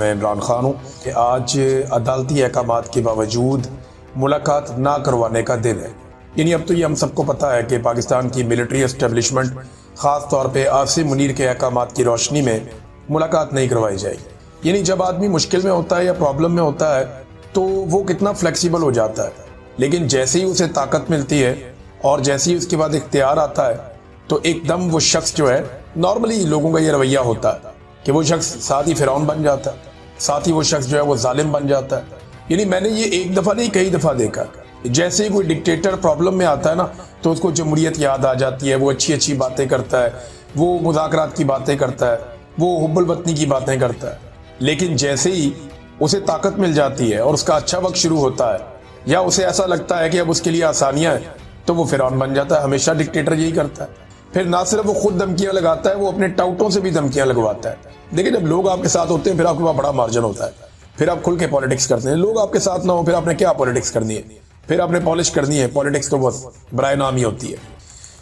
मैं इमरान खान हूँ कि आज अदालती अहकामात के बावजूद मुलाकात ना करवाने का दिन है। यानी अब तो ये हम सबको पता है कि पाकिस्तान की मिलिट्री एस्टेब्लिशमेंट ख़ास तौर पे आसिम मुनीर के अहकामात की रोशनी में मुलाकात नहीं करवाई जाएगी। यानी जब आदमी मुश्किल में होता है या प्रॉब्लम में होता है तो वो कितना फ्लेक्सिबल हो जाता है, लेकिन जैसे ही उसे ताकत मिलती है और जैसे ही उसके बाद इख्तियार आता है तो एकदम वो शख्स जो है, नॉर्मली लोगों का ये रवैया होता है कि वो शख्स साथ ही फिरौन बन जाता है, साथ ही वो शख्स जो है वो जालिम बन जाता है। यानी मैंने ये एक दफ़ा नहीं कई दफ़ा देखा, जैसे ही कोई डिक्टेटर प्रॉब्लम में आता है ना तो उसको जमहूरियत याद आ जाती है, वो अच्छी अच्छी बातें करता है, वो मुज़ाकरात की बातें करता है, वो हुब्बुल वतनी की बातें करता है। लेकिन जैसे ही उसे ताकत मिल जाती है और उसका अच्छा वक्त शुरू होता है या उसे ऐसा लगता है कि अब उसके लिए आसानियाँ हैं तो वो फिरौन बन जाता है। हमेशा डिक्टेटर यही करता है। फिर ना सिर्फ वो खुद धमकियां लगाता है, वो अपने टाउटों से भी धमकियां लगवाता है। देखिए, जब लोग आपके साथ होते हैं फिर आपके पास बड़ा मार्जिन होता है, फिर आप खुल के पॉलिटिक्स करते हैं। लोग आपके साथ ना हो फिर आपने क्या पॉलिटिक्स करनी है, फिर आपने पॉलिश करनी है। पॉलिटिक्स तो बस बराए नाम ही होती है।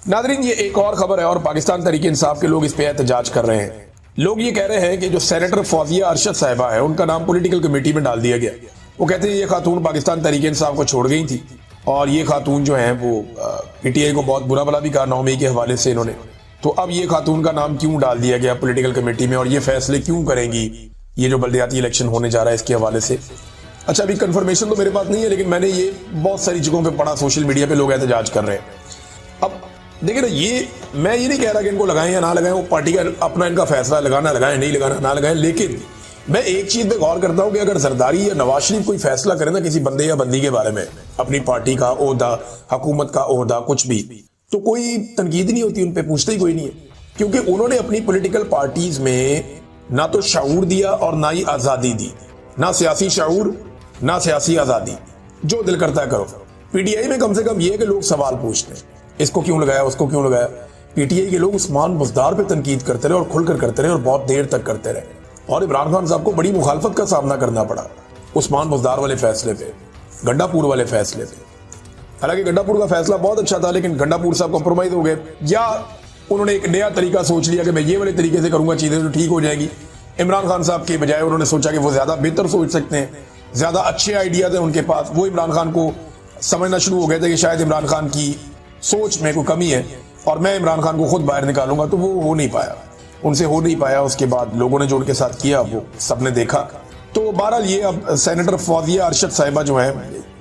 नादरीन, ये एक और खबर है और पाकिस्तान तहरीक इंसाफ के लोग इस पर एहतजाज कर रहे हैं। लोग ये कह रहे हैं कि जो सेनेटर फौजिया अरशद साहिबा है उनका नाम पॉलिटिकल कमेटी में डाल दिया गया। वो कहते हैं ये खातून पाकिस्तान तहरीक इंसाफ को छोड़ गई थी और ये खातून जो है वो पीटीआई को बहुत बुरा भला भी कहा 9 मई के हवाले से इन्होंने। तो अब ये खातून का नाम क्यों डाल दिया गया पॉलिटिकल कमेटी में और ये फैसले क्यों करेंगी ये जो बल्दियाती इलेक्शन होने जा रहा है इसके हवाले से। अच्छा, अभी कंफर्मेशन तो मेरे पास नहीं है, लेकिन मैंने ये बहुत सारी जगहों पे पढ़ा, सोशल मीडिया पे लोग एहतजाज कर रहे हैं। अब देखिए ना, ये मैं ये नहीं कह रहा कि इनको लगाएं या ना लगाएं, वो पार्टी का अपना इनका फैसला, लगाना लगाएं, नहीं लगाना ना लगाएं। लेकिन मैं एक चीज पे गौर करता हूं कि अगर जरदारी या नवाज शरीफ कोई फैसला करे ना किसी बंदे या बंदी के बारे में, अपनी पार्टी का ओहदा, हुकूमत का ओहदा, कुछ भी, तो कोई तनकीद नहीं होती, उन पे पूछते ही कोई नहीं है, क्योंकि उन्होंने अपनी पॉलिटिकल पार्टीज में ना तो शऊर दिया और ना ही आजादी दी। ना सियासी शऊर, ना सियासी आजादी, जो दिल करता है करो। पीटीआई में कम से कम ये है कि लोग सवाल पूछते हैं, इसको क्यों लगाया, उसको क्यों लगाया। पीटीआई के लोग उस्मान बुज़दार पे तनकीद करते रहे और खुलकर करते रहे और बहुत देर तक करते रहे। और इमरान खान साहब को बड़ी मुखालफत का सामना करना पड़ा उस्मान बुज़दार वाले फैसले पे, गंडापुर वाले फैसले पे। हालांकि गंडापुर का फैसला बहुत अच्छा था, लेकिन गंडापुर साहब कॉम्प्रोमाइज हो गए, या उन्होंने एक नया तरीका सोच लिया कि मैं ये वाले तरीके से करूंगा, चीजें तो ठीक हो जाएगी। इमरान खान साहब के बजाय उन्होंने सोचा कि वो ज्यादा बेहतर सोच सकते हैं, ज्यादा अच्छे आइडियाज हैं उनके पास। वो इमरान खान को समझना शुरू हो गए थे कि शायद इमरान खान की सोच में कोई कमी है और मैं इमरान खान को खुद बाहर निकालूंगा। तो वो हो नहीं पाया, उनसे हो नहीं पाया। उसके बाद लोगों ने जो उनके साथ किया वो सबने देखा। तो बहरहाल ये अब सेनेटर फौजिया अरशद साहिबा जो है,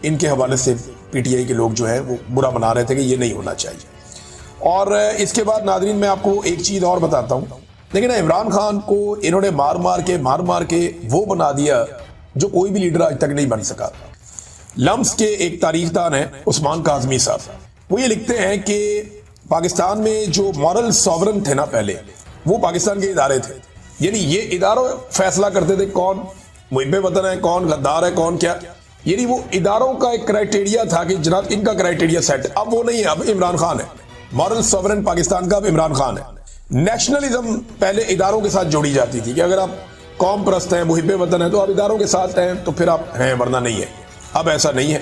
इनके हवाले से पीटीआई के लोग जो है वो बुरा मना रहे थे कि ये नहीं होना चाहिए। और इसके बाद नादरीन मैं आपको एक चीज और बताता हूं। लेकिन इमरान खान को इन्होंने मार मार के वो बना दिया जो कोई भी लीडर आज तक नहीं बन सका। लम्स के एक तारीखदान है उस्मान काज़मी साहब, वो ये लिखते हैं कि पाकिस्तान में जो मॉरल सॉवरन थे ना पहले, वो पाकिस्तान के इदारे थे। यानी ये इदारों फैसला करते थे कौन मुहिब्बे वतन है, कौन गद्दार है, कौन क्या। यानी वो इदारों का एक क्राइटेरिया था कि जनाब इनका क्राइटेरिया सेट। अब वो नहीं है, अब इमरान खान है मॉरल सॉवरन पाकिस्तान का, अब इमरान खान है। नेशनलिज्म पहले इदारों के साथ जोड़ी जाती थी कि अगर आप कौम परस्त हैं, मुहिब्बे वतन है, तो आप इदारों के साथ हैं तो फिर आप हैं, वरना नहीं है। अब ऐसा नहीं है,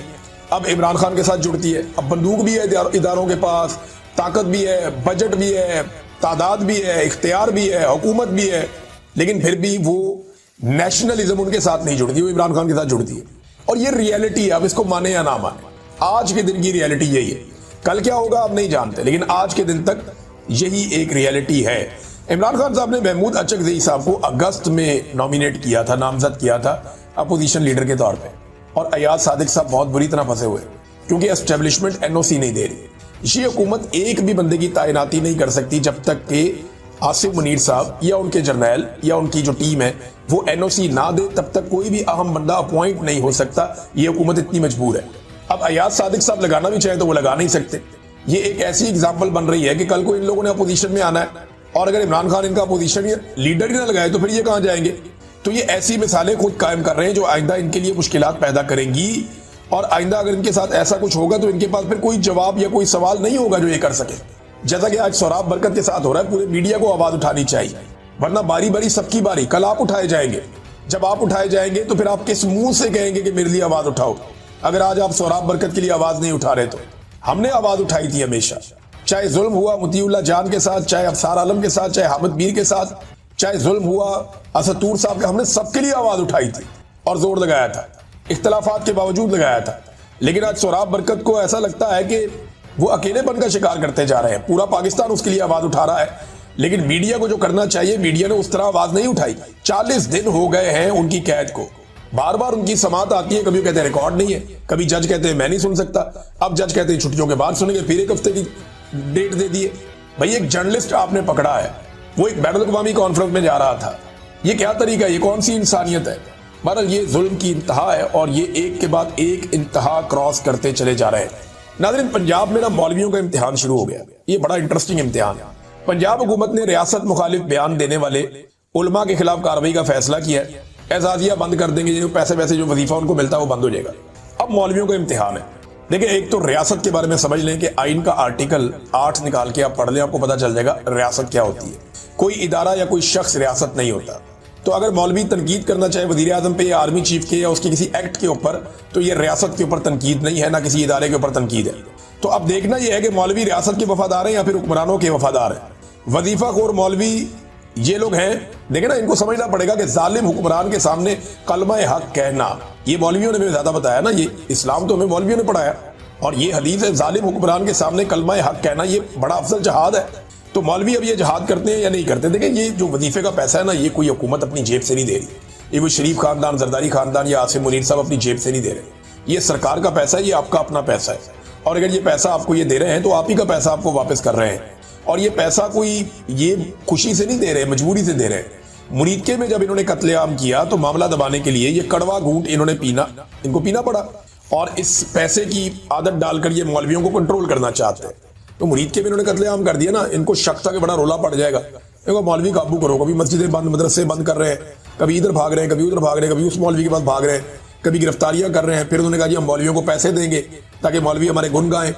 अब इमरान खान के साथ जुड़ती है। अब बंदूक भी है इदारों के पास, ताकत भी है, बजट भी है, तादाद भी है, इख्तियार भी है, हुकूमत भी है, लेकिन फिर भी वो नेशनलिज्म उनके साथ नहीं जुड़ती, वो इमरान खान के साथ जुड़ती है। और ये रियलिटी है, अब इसको माने या ना माने, आज के दिन की रियलिटी यही है। कल क्या होगा आप नहीं जानते, लेकिन आज के दिन तक यही एक रियलिटी है। इमरान खान साहब ने महमूद अचकज़ई साहब को अगस्त में नॉमिनेट किया था, नामजद किया था अपोजिशन लीडर के तौर पे, और अयाज सादिक साहब बहुत बुरी तरह फंसे हुए क्योंकि एस्टेब्लिशमेंट एनओसी नहीं दे रही। ये हुकूमत एक भी बंदे की तैनाती नहीं कर सकती जब तक कि आसिम मुनीर साहब या उनके जर्नैल या उनकी जो टीम है वो एनओसी ना दे, तब तक कोई भी अहम बंदा अपॉइंट नहीं हो सकता। ये हुकूमत इतनी मजबूर है। अब अयाज सादिक साहब लगाना भी चाहे तो वो लगा नहीं सकते। ये एक ऐसी एग्जाम्पल बन रही है कि कल को इन लोगों ने अपोजिशन में आना है और अगर इमरान खान इनका अपोजिशन लीडर ही ना लगाए तो फिर ये कहां जाएंगे। तो ये ऐसी मिसालें खुद कायम कर रहे हैं जो आइंदा इनके लिए मुश्किलात पैदा करेंगी। और आइंदा अगर इनके साथ ऐसा कुछ होगा तो इनके पास फिर कोई जवाब या कोई सवाल नहीं होगा जो ये कर सके। जैसा कि आज सोहराब बरकत के साथ हो रहा है, पूरे मीडिया को आवाज उठानी चाहिए, वरना बारी बारी सबकी बारी, कल आप उठाए जाएंगे। जब आप उठाए जाएंगे तो फिर आप किस मुंह से कहेंगे कि मेरे लिए आवाज उठाओ, अगर आज आप सोहराब बरकत के लिए आवाज नहीं उठा रहे तो। हमने आवाज उठाई थी हमेशा, चाहे जुल्म हुआ मुतीउल्लाह जान के साथ, चाहे अफसार आलम के साथ, चाहे हामिद मीर के साथ, चाहे जुल्म हुआ असतूर साहब का, हमने सबके लिए आवाज उठाई थी और जोर लगाया था, इख्तलाफात के बावजूद लगाया था। लेकिन आज सोहराब बरकत को ऐसा लगता है कि वो अकेलेपन का शिकार करते जा रहे हैं, पूरा पाकिस्तान उसके लिए आवाज उठा रहा है। लेकिन मीडिया को जो करना चाहिए, मीडिया ने उस तरह आवाज नहीं उठाई। 40 दिन हो गए हैं उनकी कैद को, बार बार उनकी समाअत आती है, कभी कहते हैं रिकॉर्ड नहीं है, कभी जज कहते हैं मैं नहीं सुन सकता, अब जज कहते हैं छुट्टियों के बाद सुनेंगे, फिर एक हफ्ते की डेट दे दिए। भाई एक जर्नलिस्ट आपने पकड़ा है, वो एक बैनुल अक़वामी कॉन्फ्रेंस में जा रहा था, ये क्या तरीका है, ये कौन सी इंसानियत है। बहरहाल ये जुल्म की इंतहा है और ये एक के बाद एक इंतहा क्रॉस करते चले जा रहे हैं। नाज़रीन, पंजाब में ना मौलवियों का इम्तिहान शुरू हो गया, ये बड़ा इंटरेस्टिंग इम्तिहान है। पंजाब हुकूमत ने रियासत मुखालिफ बयान देने वाले उलमा के खिलाफ कार्रवाई का फैसला किया है। एजाजिया बंद कर देंगे, जो पैसे वैसे जो वजीफा उनको मिलता है वो बंद हो जाएगा। अब मौलवियों का इम्तिहान है। देखिए, एक तो रियासत के बारे में समझ लें कि आइन का आर्टिकल 8 निकाल के आप पढ़ लें, आपको पता चल जाएगा रियासत क्या होती है। कोई इदारा या कोई शख्स रियासत नहीं होता। तो अगर मौलवी तनकीद करना चाहे वजीर आजम पे या आर्मी चीफ के या उसके किसी एक्ट के ऊपर, तो ये रियासत के ऊपर तनकीद नहीं है, ना किसी इदारे के ऊपर तनकीद है। तो अब देखना यह है कि मौलवी रियासत के वफादार हैं या फिर हुक्मरानों के वफादार हैं। वजीफा खोर मौलवी ये लोग हैं। देखे ना, इनको समझना पड़ेगा कि जालिम हुक्मरान के सामने कलमा हक कहना, ये मौलवियों ने ज्यादा बताया ना, ये इस्लाम तो हमें मौलवियों ने पढ़ाया, और ये हदीस है, जालिम हुक्मरान के सामने कलमा हक कहना ये बड़ा अफजल जहाद है। तो मौलवी अब ये जहाद करते हैं या नहीं करते। देखें, ये जो वजीफे का पैसा है ना, ये कोई हुकूमत अपनी जेब से नहीं दे रही, ये कोई शरीफ खानदान, जरदारी खानदान या आसिम मुनीर साहब अपनी जेब से नहीं दे रहे। ये सरकार का पैसा है, ये आपका अपना पैसा है, और अगर ये पैसा आपको ये दे रहे हैं तो आप ही का पैसा आपको वापस कर रहे हैं। और ये पैसा कोई ये खुशी से नहीं दे रहे, मजबूरी से दे रहे हैं। मुरीदके में जब इन्होंने कत्लेआम किया तो मामला दबाने के लिए ये कड़वा घूंट इन्होंने इनको पीना पड़ा, और इस पैसे की आदत डालकर ये मौलवियों को कंट्रोल करना चाहते हैं। तो मुरीदके में इन्होंने कत्लेआम कर दिया ना, इनको शक था कि बड़ा रोला पड़ जाएगा, देखो मौलवी काबू करो। कभी मस्जिदें बंद, मदरसे बंद कर रहे हैं, कभी इधर भाग रहे हैं, कभी उधर भाग रहे हैं, कभी उस मौलवी के पास भाग रहे हैं, कभी गिरफ्तारियां कर रहे हैं। फिर उन्होंने कहा जी हम मौलवियों को पैसे देंगे ताकि मौलवी हमारे गुन गाएं।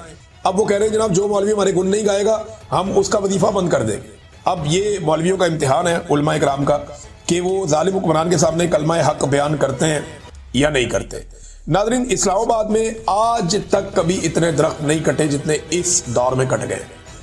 अब वो कह रहे हैं जनाब जो मौलवी हमारे गुन नहीं गाएगा हम उसका वजीफा बंद कर देंगे। अब ये मौलवियों का इम्तिहान है उलमा इकराम का कि वो जालिम हुक्मरान के सामने कलमा हक बयान करते हैं या नहीं करते। नाज़रीन, इस्लामाबाद में आज तक कभी इतने दरख्त नहीं कटे जितने इस दौर में कट गए।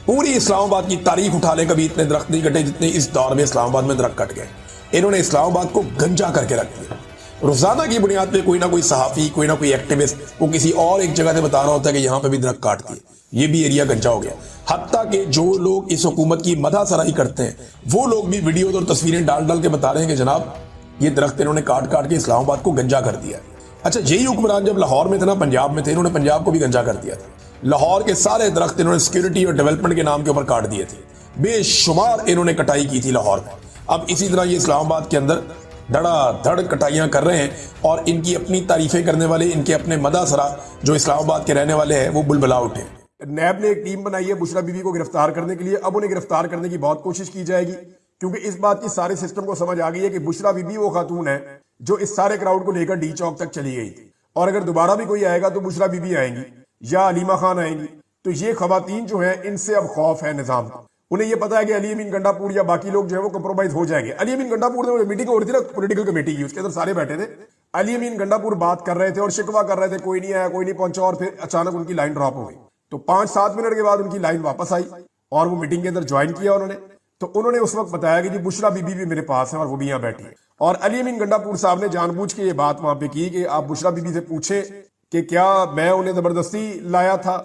पूरी इस्लामाबाद की तारीख उठा लें, कभी इतने दरख्त नहीं कटे जितने इस दौर में इस्लामाबाद में दरख्त कट गए। इन्होंने इस्लामाबाद को गंजा करके रख दिया। रोजाना की बुनियाद पे कोई ना कोई सहाफी, कोई ना कोई एक्टिविस्ट वो किसी और एक जगह से बता रहा होता है कि यहां पे भी दरख्त काट दिए, ये भी एरिया गंजा हो गया। हत्ता कि जो लोग इस हुकूमत की मदह सराही करते हैं वो लोग भी वीडियोज और तस्वीरें डाल डाल के बता रहे हैं कि जनाब ये दरख्त इन्होंने काट काट के इस्लामाबाद को गंजा कर दिया। अच्छा, यही हुक्मरान जब लाहौर में थे ना, पंजाब में थे, इन्होंने पंजाब को भी गंजा कर दिया था। लाहौर के सारे दरख्त इन्होंने सिक्योरिटी और डेवलपमेंट के नाम के ऊपर काट दिए थे, बेशुमार इन्होंने कटाई की थी लाहौर में। अब इसी तरह ये इस्लामाबाद के अंदर धड़ाधड़ कटाइयां कर रहे हैं, और इनकी अपनी तारीफें करने वाले, इनके अपने मदासरा जो इस्लामाबाद के रहने वाले हैं वो बुलबुला उठे। नैब ने एक टीम बनाई है बुशरा बीबी को गिरफ्तार करने के लिए। अब उन्हें गिरफ्तार करने की बहुत कोशिश की जाएगी, क्योंकि इस बात की सारे सिस्टम को समझ आ गई है कि बुशरा बीबी वो खातून है जो इस सारे क्राउड को लेकर डी चौक तक चली गई थी, और अगर दोबारा भी कोई आएगा तो बुशरा बीबी आएंगी या अलीमा खान आएंगी। तो ये खवातीन जो है इनसे अब खौफ है निजाम को। उन्हें यह पता है कि अली अमीन गंडापुर या बाकी लोग जो है वो कंप्रोमाइज हो जाएंगे। अली अमीन गंडापुर में मीटिंग हो रही थी ना, पॉलिटिकल कमेटी की, उसके अंदर सारे बैठे थे। अली अमीन गंडापुर बात कर रहे थे और शिकवा कर रहे थे, कोई नहीं आया, कोई नहीं पहुंचा, और फिर अचानक उनकी लाइन ड्रॉप हो गई। तो 5-7 मिनट के बाद उनकी लाइन वापस आई और वो मीटिंग के अंदर ज्वाइन किया उन्होंने। तो उन्होंने उस वक्त बताया कि जी बुशरा बीबी भी मेरे पास है और वो भी यहाँ बैठी है। और अली अमीन गंडापुर साहब ने जानबूझ के ये बात वहां पे की कि आप बुशरा बीबी से पूछें कि क्या मैं उन्हें जबरदस्ती लाया था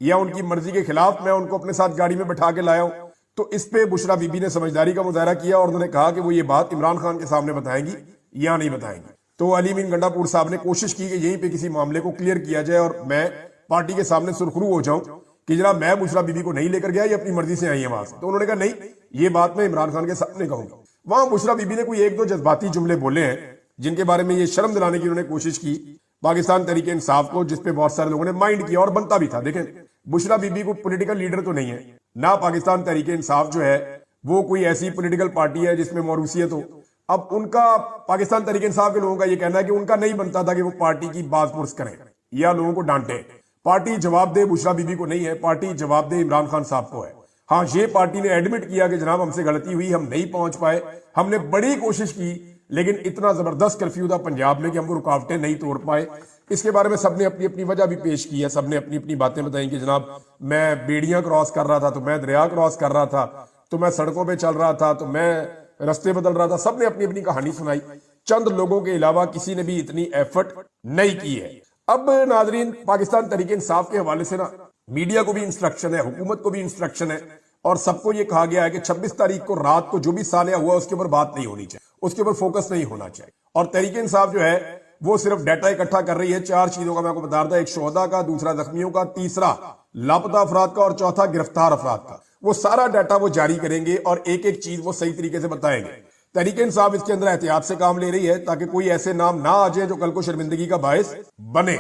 या उनकी मर्जी के खिलाफ मैं उनको अपने साथ गाड़ी में बैठा के लाया हूं। तो इस पे बुशरा बीबी ने समझदारी का मुजाहरा किया और उन्होंने कहा कि वो ये बात इमरान खान के सामने बताएंगी या नहीं बताएंगी। तो अली अमीन गंडापुर साहब ने कोशिश की कि यहीं पे किसी मामले को क्लियर किया जाए और मैं पार्टी के सामने सुरखरू हो जाऊं कि जनाब मैं बुशरा बीबी को नहीं लेकर गया, ये अपनी मर्जी से आई है वहां से। तो उन्होंने कहा नहीं, ये बात मैं इमरान खान के सामने कहूंगा। वहां बुशरा बीबी ने कोई 1-2 जज्बाती जुमले बोले हैं जिनके बारे में ये शर्म दिलाने की उन्होंने कोशिश की पाकिस्तान तहरीके इंसाफ को, जिसपे बहुत सारे लोगों ने माइंड किया और बनता भी था। देखें, बुशरा बीबी को पॉलिटिकल लीडर तो नहीं है ना, पाकिस्तान तहरीके इंसाफ जो है वो कोई ऐसी पॉलिटिकल पार्टी है जिसमें मौरूसियत हो। अब उनका पाकिस्तान तहरीके इंसाफ के लोगों का ये कहना है कि उनका नहीं बनता था कि वो पार्टी की बाजपुरस करें या लोगों को डांटे। पार्टी जवाबदेह बुशरा बीबी को नहीं है, पार्टी जवाबदेह इमरान खान साहब को है। हाँ, ये पार्टी ने एडमिट किया कि जनाब हमसे गलती हुई, हम नहीं पहुंच पाए, हमने बड़ी कोशिश की, लेकिन इतना जबरदस्त कर्फ्यू था पंजाब में कि हमको रुकावटें नहीं तोड़ पाए। इसके बारे में सबने अपनी अपनी वजह भी पेश की है, सबने अपनी अपनी बातें बताई कि जनाब मैं बेड़ियां क्रॉस कर रहा था, तो मैं दरिया क्रॉस कर रहा था, तो मैं सड़कों पे चल रहा था, तो मैं रास्ते बदल रहा था, सबने अपनी अपनी कहानी सुनाई। चंद लोगों के अलावा किसी ने भी इतनी एफर्ट नहीं की है। अब नाजरीन, पाकिस्तान तहरीक इंसाफ के हवाले से ना मीडिया को भी इंस्ट्रक्शन है, हुकूमत को भी इंस्ट्रक्शन है और सबको ये कहा गया है कि 26 तारीख को रात को जो भी सालिया हुआ उसके ऊपर बात नहीं होनी चाहिए, उसके ऊपर फोकस नहीं होना चाहिए। और तहरीक इंसाफ जो है वो सिर्फ डाटा इकट्ठा कर रही है 4 चीजों का मैं आपको बता रहा था, एक शोहदा का, दूसरा जख्मियों का, तीसरा लापता अफराद का और चौथा गिरफ्तार अफराद का। वो सारा डाटा वो जारी करेंगे और एक एक चीज वो सही तरीके से बताएंगे। तहरीक इंसाफ इसके अंदर एहतियात से काम ले रही है ताकि कोई ऐसे नाम ना आ जाए जो कल को शर्मिंदगी का बायस बने।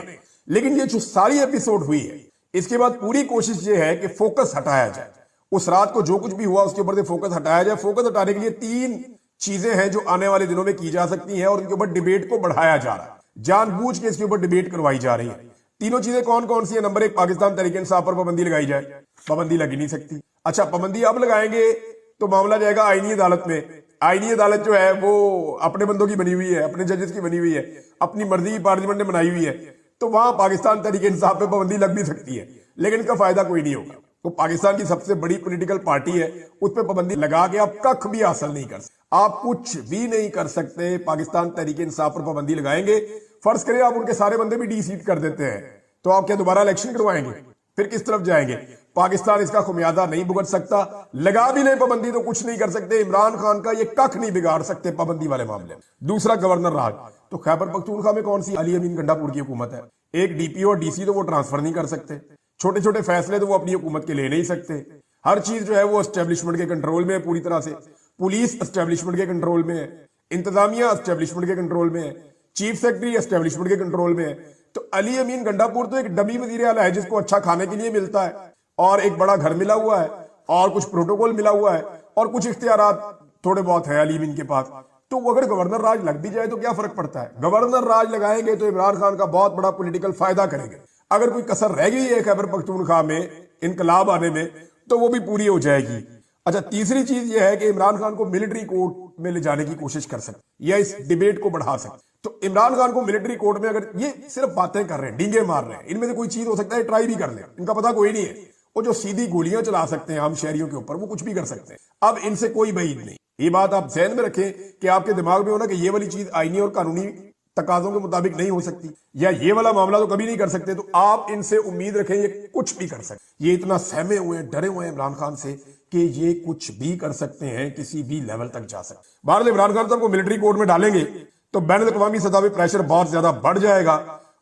लेकिन ये जो सारी एपिसोड हुई है इसके बाद पूरी कोशिश ये है कि फोकस हटाया जाए। उस रात को जो कुछ भी हुआ उसके ऊपर से फोकस हटाया जाए। फोकस हटाने के लिए 3 चीजें हैं जो आने वाले दिनों में की जा सकती हैं और उनके ऊपर डिबेट को बढ़ाया जा रहा है। जानबूझ के इसके ऊपर डिबेट करवाई जा रही है। तीनों चीजें कौन कौन सी है? नंबर 1, पाकिस्तान तहरीक इंसाफ पर पाबंदी लगाई जाए। पाबंदी लगी नहीं सकती। अच्छा, पाबंदी अब लगाएंगे तो मामला जाएगा आईनी अदालत में। आईनी अदालत जो है वो अपने बंदों की बनी हुई है, अपने जजेस की बनी हुई है, अपनी मर्जी की पार्लियामेंट ने बनाई हुई है, तो वहां पाकिस्तान तहरीक इंसाफ पे पाबंदी लग भी सकती है, लेकिन इसका फायदा कोई नहीं होगा। तो पाकिस्तान की सबसे बड़ी पॉलिटिकल पार्टी है, उस पर पाबंदी लगा के आप कख भी हासिल नहीं कर सकते, आप कुछ भी नहीं कर सकते। पाकिस्तान तहरीक इंसाफ पर पाबंदी लगाएंगे, फर्ज करें आप उनके सारे बंदे भी डी-सीट कर देते हैं, तो आप क्या दोबारा इलेक्शन करवाएंगे? फिर किस तरफ जाएंगे? पाकिस्तान इसका खुमियाजा नहीं भुगत सकता। लगा भी ले पाबंदी तो कुछ नहीं कर सकते। इमरान खान का ये कख नहीं बिगाड़ सकते पाबंदी वाले मामले में। दूसरा, गवर्नर राज। तो खैबर पख्तूनख्वा में कौन सी अली अमीन गंडापुर की हुकूमत है? एक डीपीओ और डीसी तो वो ट्रांसफर नहीं कर सकते, छोटे छोटे फैसले तो वो अपनी हुकूमत के ले नहीं सकते। हर चीज जो है वो एस्टेब्लिशमेंट के कंट्रोल में है पूरी तरह से। पुलिस एस्टेब्लिशमेंट के कंट्रोल में है, इंतजामिया एस्टेब्लिशमेंट के कंट्रोल में है, चीफ सेक्रेटरी एस्टेब्लिशमेंट के कंट्रोल में है। तो अली अमीन गंडापुर तो एक डमी वजीर आला है जिसको अच्छा खाने के लिए मिलता है और एक बड़ा घर मिला हुआ है और कुछ प्रोटोकॉल मिला हुआ है और कुछ इख्तियारात थोड़े बहुत है अली अमीन के पास। तो वो अगर गवर्नर राज लग भी जाए तो क्या फर्क पड़ता है? गवर्नर राज लगाएंगे तो इमरान खान का बहुत बड़ा पॉलिटिकल फायदा करेंगे। अगर कोई कसर रह गई है खैबर पख्तूनख्वा में इनकलाब आने में तो वो भी पूरी हो जाएगी। अच्छा, तीसरी चीज ये है कि इमरान खान को मिलिट्री कोर्ट में ले जाने की कोशिश कर सकते या इस डिबेट को बढ़ा सकते। तो इमरान खान को मिलिट्री कोर्ट में, अगर ये सिर्फ बातें कर रहे हैं, डींगे मार रहे हैं, इनमें से कोई चीज हो सकता है ट्राई भी कर ले, इनका पता कोई नहीं है। वो जो सीधी गोलियां चला सकते हैं आम शहरियों के ऊपर, वो कुछ भी कर सकते हैं। अब इनसे कोई बईद नहीं। ये बात आप ज़हन में रखें कि आपके दिमाग में हो ना कि ये वाली चीज आईनी और कानूनी तकाजों के मुताबिक नहीं हो सकती या ये वाला मामला तो कभी नहीं कर सकते, तो आप इनसे उम्मीद रखें ये कुछ भी कर सकते। ये इतना सहमे हुए हैं, डरे हुए हैं इमरान खान से कि ये कुछ भी कर सकते हैं, किसी भी लेवल तक जा सकते। भारत इमरान खान साहब को मिलिट्री कोर्ट में डालेंगे तो बैन अवी सतह पर प्रेशर बहुत ज्यादा बढ़ जाएगा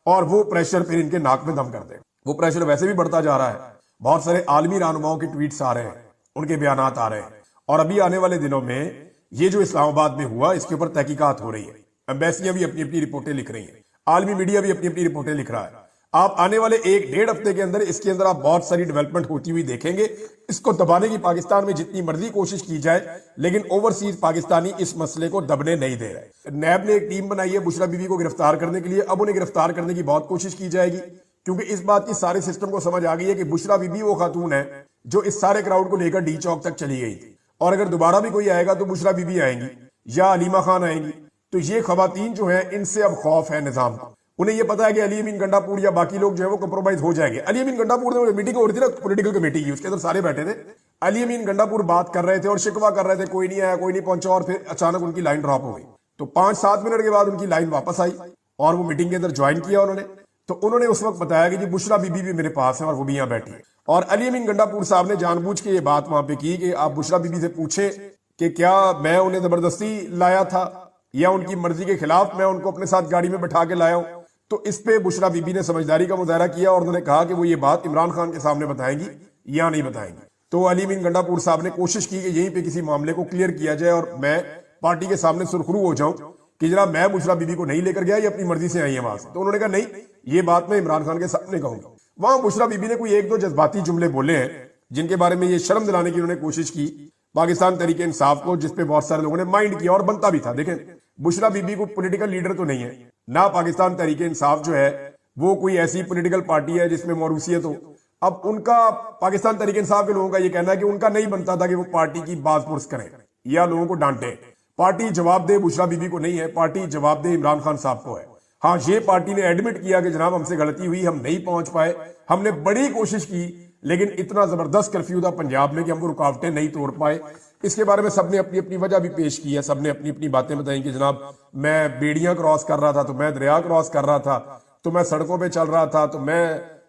और वो प्रेशर फिर इनके नाक में दम कर देगा। वो प्रेशर वैसे भी बढ़ता जा रहा है। बहुत सारे आलमी रहनुमाओं के ट्वीट्स आ रहे हैं, उनके बयानात आ रहे हैं और अभी आने वाले दिनों में ये जो इस्लामाबाद में हुआ इसके ऊपर तहकीकात हो रही है। एम्बेसियां भी अपनी अपनी रिपोर्टें लिख रही हैं, आलमी मीडिया भी अपनी अपनी रिपोर्टें लिख रहा है। आप आने वाले 1-1.5 हफ्ते के अंदर इसके अंदर आप बहुत सारी डेवलपमेंट होती हुई देखेंगे। इसको दबाने की पाकिस्तान में जितनी मर्जी कोशिश की जाए, लेकिन ओवरसीज पाकिस्तानी इस मसले को दबने नहीं दे रहे। नैब ने एक टीम बनाई है बुशरा बीबी को गिरफ्तार करने के लिए। अब उन्हें गिरफ्तार करने की बहुत कोशिश की जाएगी क्योंकि इस बात की सारे सिस्टम को समझ आ गई है कि बुशरा बीबी वो खातून है जो इस सारे क्राउड को लेकर डी चौक तक चली गई थी और अगर दोबारा भी कोई आएगा तो बुशरा बीबी आएंगी या अलीमा खान आएंगी। तो ये खवातीन जो है इनसे अब खौफ है निजाम को। उन्हें यह पता है कि अली अमीन गंडापुर या बाकी लोग जो है वो कंप्रोमाइज हो जाएंगे। अली अमीन गंडापुर ने मीटिंग हो रही थी ना पॉलिटिकल कमेटी की, उसके अंदर सारे बैठे थे। अली अमीन गंडापुर बात कर रहे थे और शिकवा कर रहे थे, कोई नहीं आया, कोई नहीं पहुंचा, और फिर अचानक उनकी लाइन ड्रॉप हो गई। तो 5-7 मिनट के बाद उनकी लाइन वापस आई और वो मीटिंग के अंदर ज्वाइन किया उन्होंने। तो उन्होंने उस वक्त बताया कि जी बुशरा बीबी भी मेरे पास है और वो भी यहाँ बैठी है। और अली अमीन गंडापुर साहब ने जानबूझ के ये बात वहां पे की कि आप बुशरा बीबी से पूछे कि क्या मैं उन्हें जबरदस्ती लाया था या उनकी मर्जी के खिलाफ मैं उनको अपने साथ गाड़ी में बैठा के लाया हूं। तो इस पे बुशरा बीबी ने समझदारी का मुजाहरा किया और उन्होंने कहा कि वो ये बात इमरान खान के सामने बताएंगी या नहीं बताएंगी। तो अली अमीन गंडापुर साहब ने कोशिश की कि यहीं पे किसी मामले को क्लियर किया जाए और मैं पार्टी के सामने सुरखरू हो जाऊं कि जनाब मैं बुशरा बीबी को नहीं लेकर गया, ये अपनी मर्जी से आई है वहां से। तो उन्होंने कहा नहीं, ये बात मैं इमरान खान के सामने कहूंगा। वहां बुशरा बीबी ने कोई 1-2 जज्बाती जुमले बोले हैं जिनके बारे में ये शर्म दिलाने की उन्होंने कोशिश की पाकिस्तान तहरीक इंसाफ को, जिसपे बहुत सारे लोगों ने माइंड किया और बनता भी था। देखें, बुशरा बीबी को पॉलिटिकल लीडर तो नहीं है ना, पाकिस्तान तहरीक इंसाफ जो है वो कोई ऐसी पॉलिटिकल पार्टी है जिसमें मौरूसियत हो। अब उनका पाकिस्तान तहरीक इंसाफ के लोगों का ये कहना है कि उनका नहीं बनता था कि वो पार्टी की बात पुरस करें या लोगों को डांटे। पार्टी जवाबदेह बुशरा बीबी को नहीं है, पार्टी जवाबदेह इमरान खान साहब को है। हाँ, ये पार्टी ने एडमिट किया कि जनाब हमसे गलती हुई, हम नहीं पहुंच पाए, हमने बड़ी कोशिश की, लेकिन इतना जबरदस्त कर्फ्यू था पंजाब में कि हम वो रुकावटें नहीं तोड़ पाए। इसके बारे में सबने अपनी अपनी वजह भी पेश की है, सबने अपनी अपनी बातें बताई कि जनाब मैं बेड़ियां क्रॉस कर रहा था, तो मैं दरिया क्रॉस कर रहा था, तो मैं सड़कों पे चल रहा था, तो मैं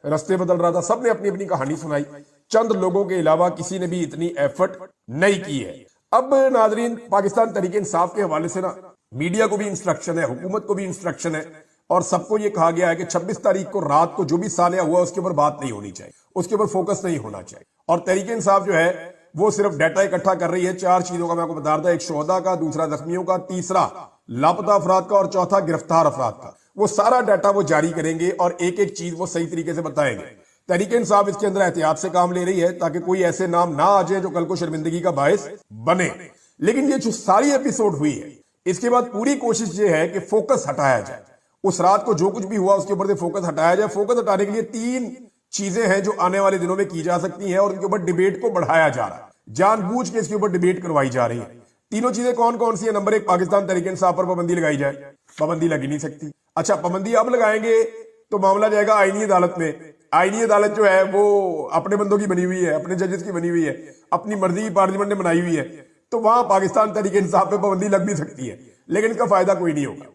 रास्ते बदल रहा था। सबने अपनी अपनी कहानी सुनाई। चंद लोगों के अलावा किसी ने भी इतनी एफर्ट नहीं की है। अब नाजरीन, पाकिस्तान तहरीक इंसाफ के हवाले से ना मीडिया को भी इंस्ट्रक्शन है, हुकूमत को भी इंस्ट्रक्शन है, और सबको ये कहा गया है कि 26 तारीख को रात को जो भी सालिया हुआ उसके ऊपर बात नहीं होनी चाहिए, उसके ऊपर फोकस नहीं होना चाहिए। और तहरीक इंसाफ जो है वो सिर्फ डाटा इकट्ठा कर रही है 4 चीजों का मैं आपको बता रहा था, एक शोहदा का, दूसरा जख्मियों का, तीसरा लापता अफराद का, और चौथा गिरफ्तार अफराद का। वो सारा डाटा वो जारी करेंगे और एक एक चीज वो सही तरीके से बताएंगे। तहरीक इंसाफ इसके अंदर एहतियात से काम ले रही है ताकि कोई ऐसे नाम ना आ जाए जो कल को शर्मिंदगी का बायस बने। लेकिन ये जो सारी एपिसोड हुई है, इसके बाद पूरी कोशिश ये है कि फोकस हटाया जाए। उस रात को जो कुछ भी हुआ उसके ऊपर से फोकस हटाया जाए। फोकस हटाने के लिए 3 चीजें हैं जो आने वाले दिनों में की जा सकती हैं और उनके ऊपर डिबेट को बढ़ाया जा रहा है, जानबूझ के इसके ऊपर डिबेट करवाई जा रही है। तीनों चीजें कौन कौन सी है? नंबर 1, पाकिस्तान तहरीक इंसाफ पर पाबंदी लगाई जाए। पाबंदी लगी नहीं सकती। अच्छा, पाबंदी अब लगाएंगे तो मामला जाएगा आईनी अदालत में। आईनी अदालत जो है वो अपने बंदों की बनी हुई है, अपने जजेस की बनी हुई है, अपनी मर्जी की पार्लियामेंट ने बनाई हुई है, तो वहां पाकिस्तान तहरीक इंसाफ पे पाबंदी लग भी सकती है, लेकिन इसका फायदा कोई नहीं होगा।